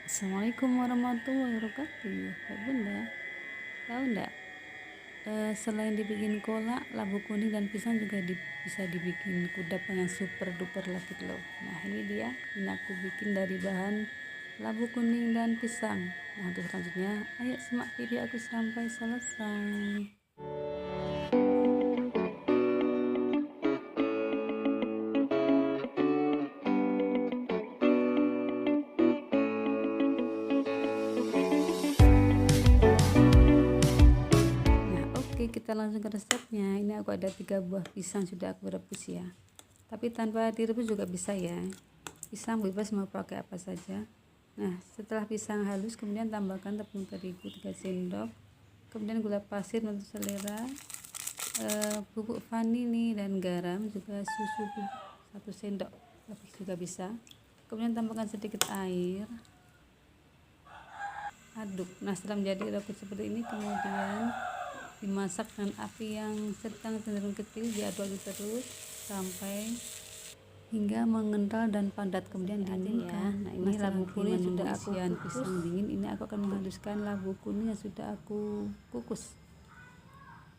Assalamualaikum warahmatullahi wabarakatuh. Ya Bunda, tahu enggak? Selain dibikin kolak, labu kuning dan pisang juga bisa dibikin kudapan yang super duper legit loh. Nah ini dia, ini aku bikin dari bahan labu kuning dan pisang. Nah untuk selanjutnya, ayo simak video aku sampai selesai. Oke, kita langsung ke resepnya. Ini aku ada 3 buah pisang sudah aku rebus ya. Tapi tanpa direbus juga bisa ya. Pisang bebas mau pakai apa saja. Nah, setelah pisang halus, kemudian tambahkan tepung terigu 3 sendok, kemudian gula pasir untuk selera, bubuk vanili dan garam, juga susu bubuk 1 sendok lebih juga bisa. Kemudian tambahkan sedikit air, aduk. Nah, setelah menjadi rambut seperti ini, kemudian dimasak dengan api yang sedang cenderung kecil, diaduk terus sampai hingga mengental dan padat, kemudian dinginkan. Nah ini labu kuning sudah aku pisang dingin. Ini aku akan menghaluskan labu kuning yang sudah aku kukus.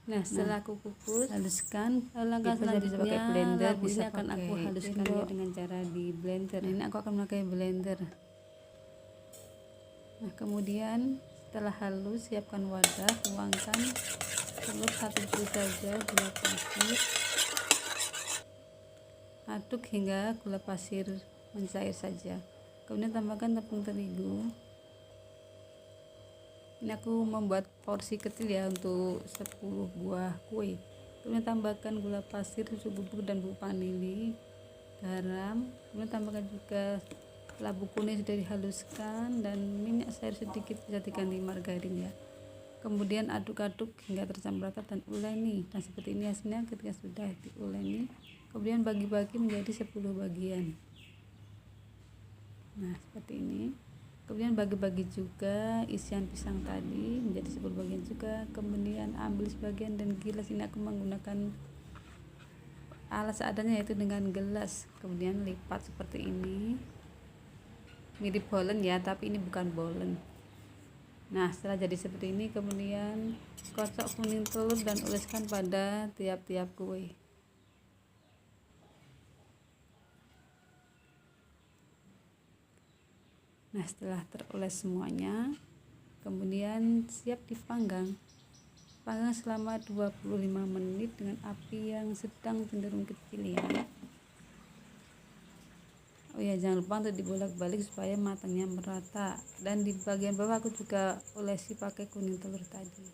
Nah setelah aku kukus, haluskan. Langkah selanjutnya pakai blender, bisa akan aku haluskan ya dengan cara di blender. Nah, ini aku akan memakai blender. Nah kemudian setelah halus, siapkan wadah, tuangkan telur 1 butir saja, gula pasir, aduk hingga gula pasir mencair saja. Kemudian tambahkan tepung terigu. Ini aku membuat porsi kecil ya untuk 10 buah kue. Kemudian tambahkan gula pasir, susu bubuk dan bubuk vanili, garam. Kemudian tambahkan juga labu kuning sudah dihaluskan dan minyak cair sedikit, bisa diganti margarin ya. Kemudian aduk-aduk hingga tercampur rata dan uleni. Dan seperti ini hasilnya ketika sudah diuleni. Kemudian bagi-bagi menjadi 10 bagian. Nah seperti ini. Kemudian bagi-bagi juga isian pisang tadi menjadi 10 bagian juga. Kemudian ambil sebagian dan gilas. Ini aku menggunakan alat seadanya, yaitu dengan gelas. Kemudian lipat seperti ini, mirip bolen ya, tapi ini bukan bolen. Nah setelah jadi seperti ini, kemudian kocok kuning telur dan oleskan pada tiap-tiap kue. Nah setelah teroles semuanya, kemudian siap dipanggang. Panggang selama 25 menit dengan api yang sedang cenderung kecil ya. Oh ya, jangan lupa untuk dibolak-balik supaya matangnya merata. Dan di bagian bawah aku juga olesi pakai kuning telur tadi.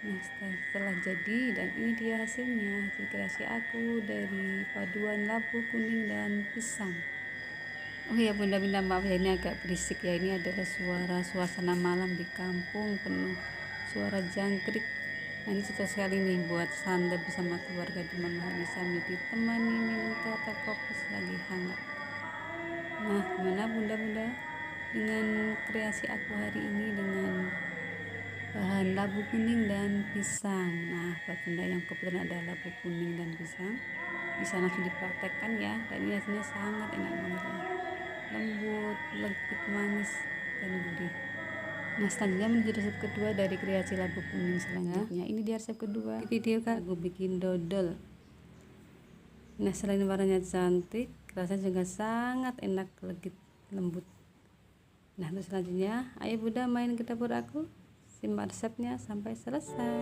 Nah setelah jadi, dan ini dia hasilnya, hasil kreasi aku dari paduan labu kuning dan pisang. Oh ya bunda, minta maaf ya, ini agak berisik ya. Ini adalah suasana malam di kampung, penuh suara jangkrik. Nah ini cocok sekali nih buat santap bersama keluarga di mana hari sambil ditemani minum teh atau kopi selagi hangat. Nah gimana bunda-bunda dengan kreasi aku hari ini dengan bahan labu kuning dan pisang. Nah buat bunda yang kebetulan ada labu kuning dan pisang, bisa langsung dipraktekkan ya. Dan ini hasilnya sangat enak banget ya, lembut, legit, manis, dan gurih. Nah selanjutnya menuju resep kedua dari kreasi labu kuning selanjutnya. Ini dia resep kedua. Di video kan aku bikin dodol. Nah selain warnanya cantik, rasanya juga sangat enak, legit, lembut. Nah untuk selanjutnya, ayo bunda main ke dapur aku, simak resepnya sampai selesai.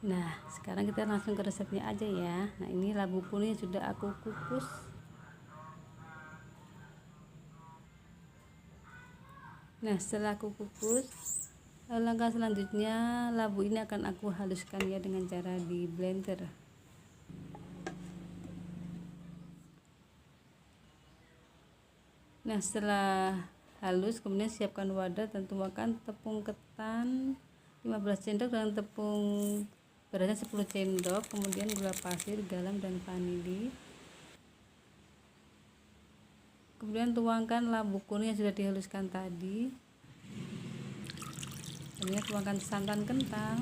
Nah sekarang kita langsung ke resepnya aja ya. Nah ini labu kuning sudah aku kukus. Nah setelah aku kukus, langkah selanjutnya labu ini akan aku haluskan ya dengan cara di blender. Nah setelah halus, kemudian siapkan wadah dan tuangkan tepung ketan 15 sendok dengan tepung berasnya 10 sendok, kemudian gula pasir, garam dan vanili. Kemudian tuangkan labu kuning yang sudah dihaluskan tadi. Kemudian tuangkan santan kental.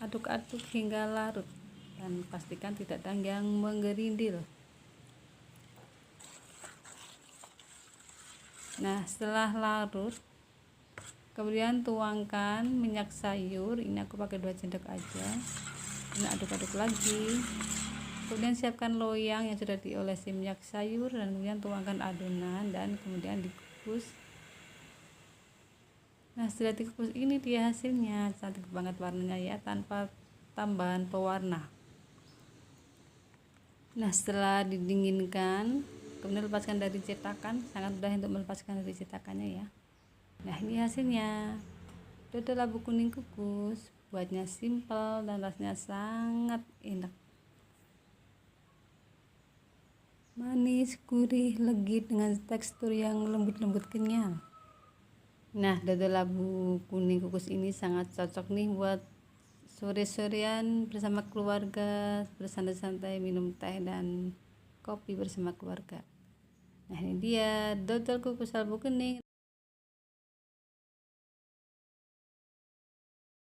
Aduk-aduk hingga larut dan pastikan tidak ada yang menggerindil. Nah, setelah larut, kemudian tuangkan minyak sayur. Ini aku pakai 2 sendok aja. Ini aduk-aduk lagi. Kemudian siapkan loyang yang sudah diolesi minyak sayur dan kemudian tuangkan adonan dan kemudian dikukus. Nah, setelah dikukus ini dia hasilnya cantik banget warnanya ya, tanpa tambahan pewarna. Nah, setelah didinginkan, kemudian lepaskan dari cetakan. Sangat mudah untuk melepaskan dari cetakannya ya. Nah, ini hasilnya dodol labu kuning kukus. Buatnya simple dan rasanya sangat enak, manis, gurih, legit dengan tekstur yang lembut-lembut kenyal. Nah, dodol labu kuning kukus ini sangat cocok nih buat sore-sorean bersama keluarga, bersantai-santai minum teh dan kopi bersama keluarga. Nah, ini dia dodol kukus labu kuning.